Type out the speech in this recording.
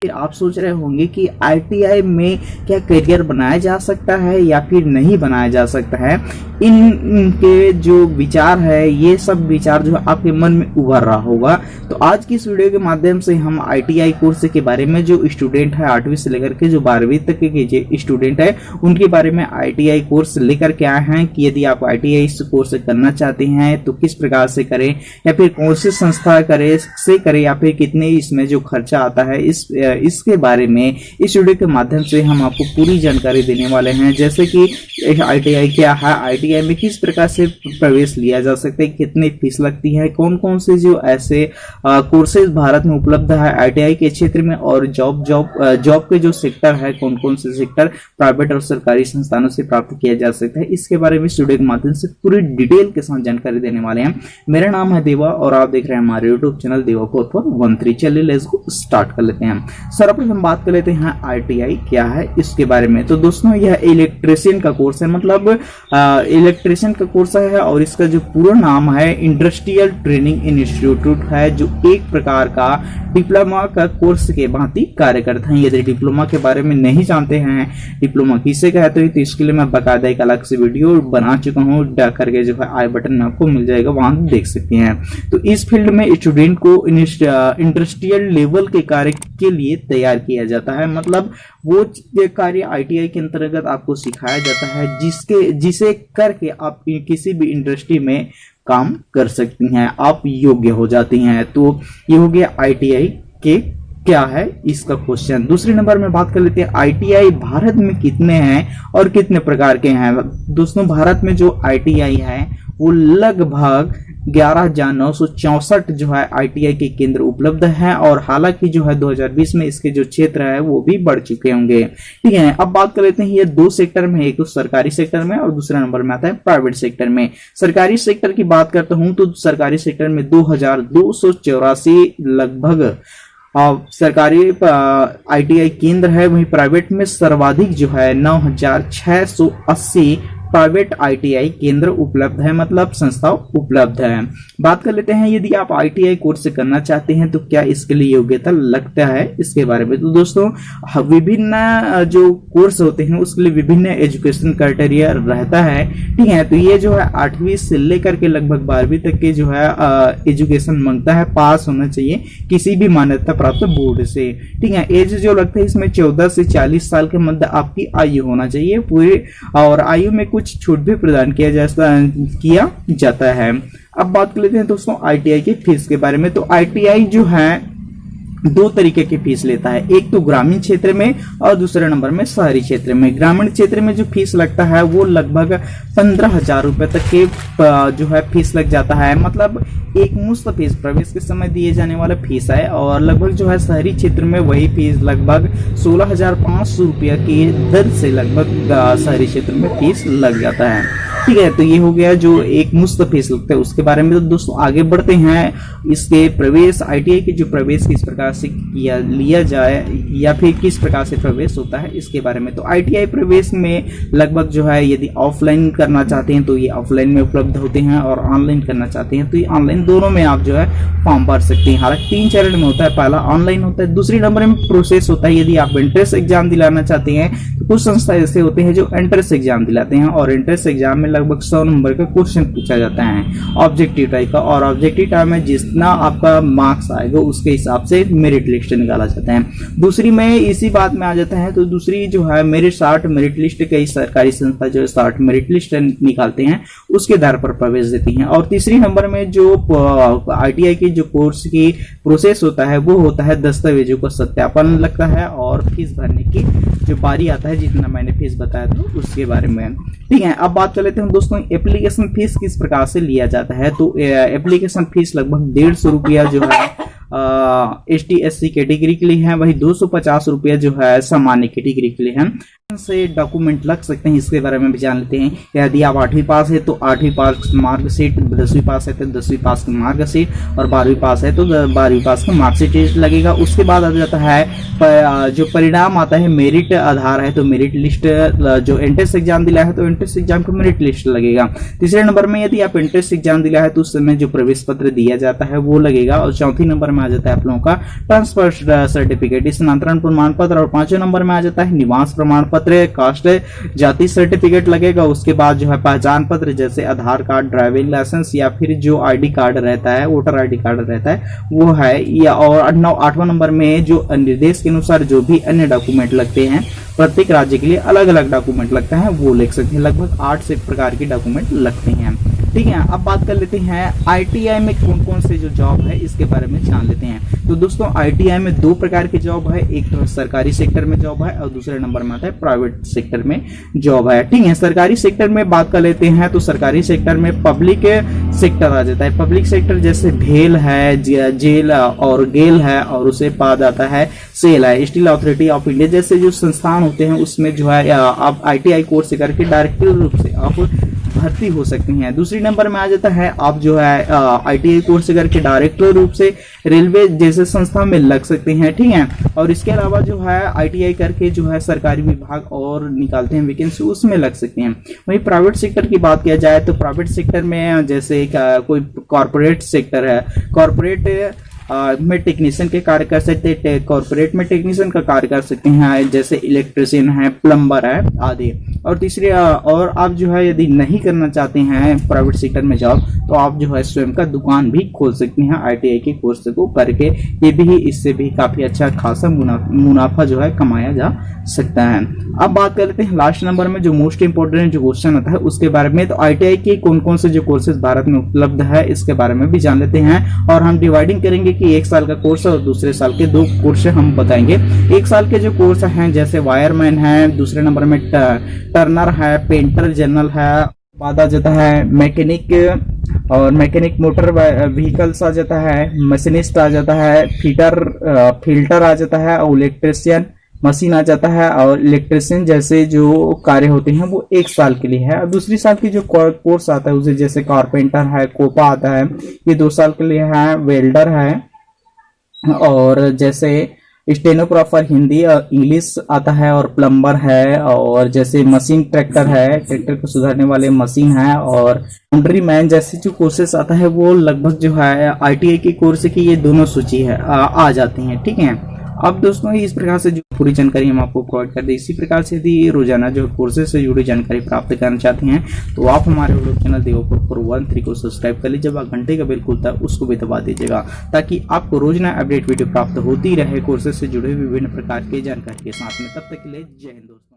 फिर आप सोच रहे होंगे कि आईटीआई में क्या करियर बनाया जा सकता है या फिर नहीं बनाया जा सकता है। इनके जो विचार है, ये सब विचार जो आपके मन में उभर रहा होगा। तो आज की इस वीडियो के माध्यम से हम आईटीआई कोर्स के बारे में, जो स्टूडेंट है 8वीं से लेकर के जो 12वीं तक के जो स्टूडेंट है उनके बारे में आईटीआई कोर्स लेकर के आए हैं कि यदि आप आईटीआई कोर्स करना चाहते हैं तो किस प्रकार से करें, या फिर कौन सी संस्था करें या फिर कितने इसमें जो खर्चा आता है, इसके बारे में इस वीडियो के माध्यम से हम आपको पूरी जानकारी देने वाले हैं। जैसे कि आईटीआई क्या है, आईटीआई में किस प्रकार से प्रवेश लिया जा सकता है, कितनी फीस लगती है, कौन कौन से जो ऐसे कोर्सेज भारत में उपलब्ध है आईटीआई के क्षेत्र में, और जॉब के जो सेक्टर है, कौन कौन से सेक्टर प्राइवेट और सरकारी संस्थानों से प्राप्त किया जा सकता है, इसके बारे में इस वीडियो के माध्यम से पूरी डिटेल के साथ जानकारी देने वाले हैं। मेरा नाम है देवा और आप देख रहे हैं हमारे यूट्यूब चैनल देवा 4413। चलिए लेट्स गो स्टार्ट कर लेते हैं। सर्वप्रथम बात कर लेते हैं आईटीआई क्या है इसके बारे में। तो दोस्तों यह इलेक्ट्रिशियन का कोर्स है, मतलब इलेक्ट्रिशियन का कोर्स है, और इसका जो पूरा नाम है इंडस्ट्रियल ट्रेनिंग इंस्टीट्यूट है, जो एक प्रकार का डिप्लोमा का कोर्स के भांति कार्य करता है। यदि डिप्लोमा के बारे में नहीं जानते हैं, डिप्लोमा किसे कहते हैं, तो इसके लिए मैं बकायदा एक अलग से वीडियो बना चुका हूँ, करके जो है आई बटन में आपको मिल जाएगा, वहां देख सकते हैं। तो इस फील्ड में स्टूडेंट को इंडस्ट्रियल लेवल के कार्य के लिए तैयार किया जाता है, मतलब वो कार्य आईटीआई के अंतर्गत आपको सिखाया जाता है जिसे करके आप किसी भी इंडस्ट्री में काम कर सकती हैं, आप योग्य हो जाती हैं। तो ये हो गया आईटीआई के क्या है इसका क्वेश्चन। दूसरे नंबर में बात कर लेते हैं आईटीआई भारत में कितने हैं और कितने प्रकार के हैं। दोस्तों भारत में जो आईटीआई है वो लगभग 11,964 जो है आईटीआई के केंद्र उपलब्ध हैं, और हालांकि जो है 2020 में इसके जो क्षेत्र है वो भी बढ़ चुके होंगे। ठीक है, अब बात कर लेते हैं ये दो सेक्टर में, एक तो सरकारी सेक्टर में और दूसरा नंबर में आता है प्राइवेट सेक्टर में। सरकारी सेक्टर की बात करता हूं तो सरकारी सेक्टर में 2,284 लगभग सरकारी आईटीआई केंद्र है, वहीं प्राइवेट में सर्वाधिक जो है 9,680 प्राइवेट आईटीआई केंद्र उपलब्ध है, मतलब संस्था उपलब्ध है। बात कर लेते हैं यदि आप आईटीआई कोर्स करना चाहते हैं तो क्या इसके लिए योग्यता लगता है इसके बारे में। तो दोस्तों विभिन्न जो कोर्स होते हैं उसके लिए विभिन्न एजुकेशन क्राइटेरिया रहता है। ठीक है, तो ये जो है 8वीं से लेकर के लगभग 12वीं तक के जो है एजुकेशन मांगता है, पास होना चाहिए किसी भी मान्यता प्राप्त बोर्ड से। ठीक है, एज जो लगता है इसमें 14 से 40 साल के मध्य आपकी आयु होना चाहिए पूरे, और आयु में कुछ छूट भी प्रदान किया जाता है। अब बात कर लेते हैं दोस्तों आईटीआई की फीस के बारे में। तो आईटीआई जो है दो तरीके की फीस लेता है, एक तो ग्रामीण क्षेत्र में और दूसरे नंबर में शहरी क्षेत्र में। ग्रामीण क्षेत्र में जो फीस लगता है वो लगभग 15,000 रुपए तक के जो है फीस लग जाता है, मतलब एक मुफ्त फीस प्रवेश के समय दिए जाने वाला फीस है। और लगभग जो है शहरी क्षेत्र में वही फीस लगभग 16,500 रुपया की दर से लगभग शहरी क्षेत्र में फीस लग जाता है। ठीक है, तो ये हो गया जो एक मुफ्त फीस लगता है उसके बारे में। तो दोस्तों आगे बढ़ते हैं, इसके प्रवेश आईटीआई के जो प्रवेश किस प्रकार से लिया जाए या फिर किस प्रकार से प्रवेश होता है इसके बारे में। तो आईटीआई प्रवेश में लगभग जो है यदि ऑफलाइन करना चाहते हैं तो ये ऑफलाइन में उपलब्ध होते हैं, और ऑनलाइन करना चाहते हैं तो ये ऑनलाइन, दोनों में आप जो है फॉर्म भर सकते हैं। हालांकि 3 चरण में होता है, पहला ऑनलाइन होता है, दूसरी नंबर में प्रोसेस होता है यदि आप एंट्रेंस एग्जाम दिलाना चाहते हैं। तो कुछ संस्था ऐसे होते हैं जो एंट्रेंस एग्जाम दिलाते हैं, और एंट्रेंस एग्जाम में लगभग 100 नंबर का क्वेश्चन पूछा जाता है ऑब्जेक्टिव टाइप का, और ऑब्जेक्टिव टाइप में जितना आपका मार्क्स आएगा उसके हिसाब से मेरिट लिस्ट निकाला जाता है। दूसरी में इसी बात में आ जाता है, तो दूसरी जो है मेरिट लिस्ट, कई सरकारी संस्था जो 60 मेरिट लिस्ट निकालते हैं उसके आधार पर प्रवेश देती हैं। और तीसरी नंबर में जो आईटीआई की जो कोर्स की प्रोसेस होता है वो होता है दस्तावेजों का सत्यापन लगता है, और फीस भरने की जो बारी आता है, जितना मैंने फीस बताया था उसके बारे में। ठीक है, अब बात कर लेते हैं दोस्तों एप्लीकेशन फीस किस प्रकार से लिया जाता है। तो एप्लीकेशन फीस लगभग 150 रुपया जो है ST SC कैटेगरी के लिए है, वही 250 रुपया जो है सामान्य कैटेगरी के लिए है। से डॉक्यूमेंट लग सकते हैं इसके बारे में भी जान लेते हैं। यदि आप 8वीं पास है तो 8वीं पास मार्कशीट, 10वीं पास है तो 10वीं पास की मार्कशीट और 12वीं पास है तो 12वीं पास की मार्कशीट लगेगा। उसके बाद आ जाता है जो परिणाम आता है मेरिट आधार है तो मेरिट लिस्ट, जो एंट्रेंस एग्जाम दिला है तो एंट्रेंस एग्जाम का मेरिट लिस्ट लगेगा। तीसरे नंबर में यदि आप एंट्रेंस एग्जाम दिला है तो उस समय जो प्रवेश पत्र दिया जाता है वो लगेगा। और चौथी नंबर में आ जाता है आप लोगों का ट्रांसफर सर्टिफिकेट, स्थानांतरण प्रमाण पत्र। और पांचवें नंबर में आ जाता है निवास प्रमाण पत्र, कास्ट जाति सर्टिफिकेट लगेगा। उसके बाद जो है पहचान पत्र जैसे आधार कार्ड, ड्राइविंग लाइसेंस या फिर जो आईडी कार्ड रहता है, वोटर आईडी कार्ड रहता है वो है। या और 8वां नंबर में जो निर्देश के अनुसार जो भी अन्य डॉक्यूमेंट लगते हैं, प्रत्येक राज्य के लिए अलग अलग डॉक्यूमेंट लगता है वो लिख सकते हैं। लगभग 8 से प्रकार के डॉक्यूमेंट लगते हैं। ठीक है, अब बात कर लेते हैं आईटीआई में कौन कौन से जो जॉब है इसके बारे में जान लेते हैं। तो दोस्तों आईटीआई में 2 प्रकार की जॉब है, एक तो सरकारी सेक्टर में जॉब है और दूसरे नंबर में आता है प्राइवेट सेक्टर में जॉब है। ठीक है, सरकारी सेक्टर में बात कर लेते हैं तो सरकारी सेक्टर में पब्लिक सेक्टर आ जाता है। पब्लिक सेक्टर जैसे भेल है, जेल और गेल है और उसे बाद आता है सेल है। स्टील अथॉरिटी ऑफ इंडिया जैसे जो संस्थान होते हैं उसमें जो है आप आईटीआई कोर्स करके डायरेक्ट रूप से आप भर्ती हो सकती हैं। दूसरी नंबर में आ जाता है आप जो है आईटीआई कोर्स करके डायरेक्ट रूप से रेलवे जैसे संस्था में लग सकते हैं। ठीक है, और इसके अलावा जो है आईटीआई करके जो है सरकारी विभाग और निकालते हैं वैकेंसी, उसमें लग सकते हैं। वहीं प्राइवेट सेक्टर की बात किया जाए तो प्राइवेट सेक्टर में जैसे कोई कॉर्पोरेट सेक्टर है, कॉर्पोरेट में टेक्नीशियन के कार्य कर सकते हैं, कॉर्पोरेट में टेक्नीशियन का कार्य कर सकते हैं जैसे इलेक्ट्रिशियन है, प्लम्बर है आदि। और तीसरे और आप जो है यदि नहीं करना चाहते हैं प्राइवेट सेक्टर में जॉब तो आप जो है स्वयं का दुकान भी खोल सकते हैं आईटीआई के कोर्स को करके। ये भी इससे भी काफी अच्छा खासा मुनाफा जो है कमाया जा सकता है। अब बात कर लेते हैं लास्ट नंबर में जो मोस्ट इंपोर्टेंट जो क्वेश्चन आता है उसके बारे में। तो आईटीआई के कौन कौन से जो कोर्सेज भारत में उपलब्ध है इसके बारे में भी जान लेते हैं। और हम डिवाइडिंग करेंगे कि 1 साल का कोर्स है और दूसरे साल के 2 कोर्स हम बताएंगे। 1 साल के जो कोर्स हैं जैसे वायरमैन है, दूसरे नंबर में टर्नर है, पेंटर जनरल है, बाद आ जाता है मैकेनिक और मैकेनिक मोटर व्हीकल्स आ जाता है, मशीनिस्ट आ जाता है, फिल्टर आ जाता है और इलेक्ट्रिशियन मशीन आ जाता है। और इलेक्ट्रिशियन जैसे जो कार्य होते हैं वो 1 साल के लिए है। और दूसरी साल की जो कोर्स आता है उसे जैसे कारपेंटर है, कोपा आता है, ये 2 साल के लिए है, वेल्डर है और जैसे स्टेनोग्राफर हिंदी और इंग्लिश आता है और प्लम्बर है और जैसे मशीन ट्रैक्टर है, ट्रैक्टर को सुधारने वाले मशीन है और लाउंड्री मैन जैसे जो कोर्सेस आता है वो लगभग जो है आईटीआई के कोर्स की ये दोनों सूची है आ जाती हैं। ठीक है, अब दोस्तों इस प्रकार से जो पूरी जानकारी हम आपको प्रोवाइड कर दें। इसी प्रकार से यदि रोजाना जो कोर्सेज से जुड़ी जानकारी प्राप्त करना चाहते हैं तो आप हमारे यूट्यूब चैनल देवपुर 413 को सब्सक्राइब कर लीजिए। जब घंटे का बिल खुलता है उसको भी दबा दीजिएगा ताकि आपको रोजाना अपडेट वीडियो प्राप्त होती रहे कोर्सेज से जुड़े विभिन्न प्रकार की जानकारी के साथ में। तब तक के लिए जय हिंद दोस्तों।